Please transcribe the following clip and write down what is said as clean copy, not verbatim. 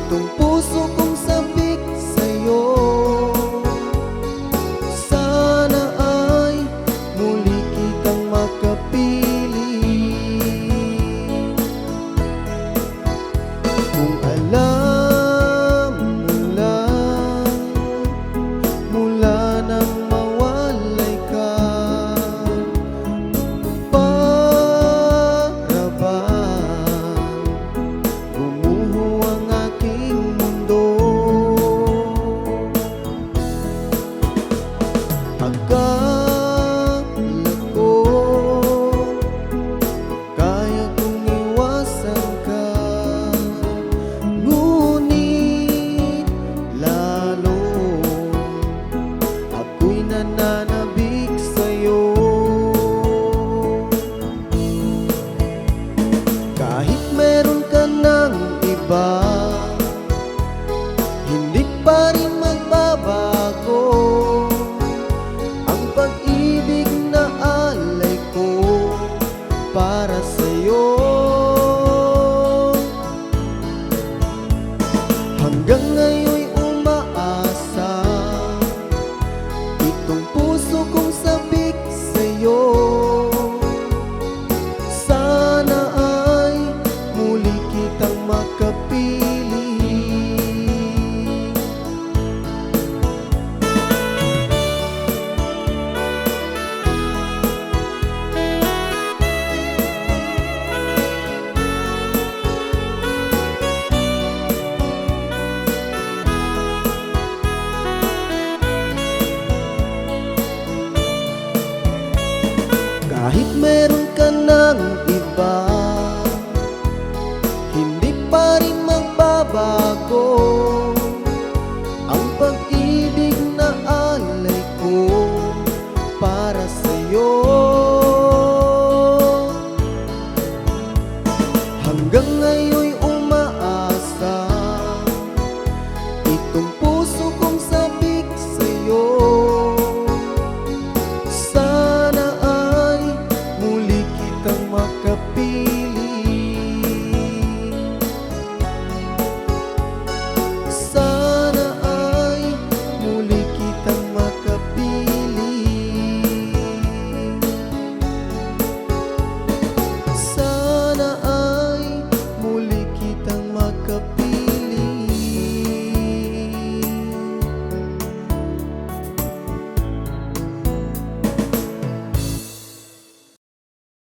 Itong puso kong sabik sa'yo, sana ay muli kitang makapiling. Kung alam mo lang, mula nang mawalay ka, para bang gumuho ang aking mundo. Akala ko kaya kong iwasan ka, ngunit lalo ako'y nananabik sa'yo. Kahit meron ka ng iba, hindi pa rin magbabago ang pag-ibig na alay ko para sa'yo. Hanggang ngayon'y umaasa itong puso kong sabik sa'yo, sana ay muli kitang makapiling. Kahit meron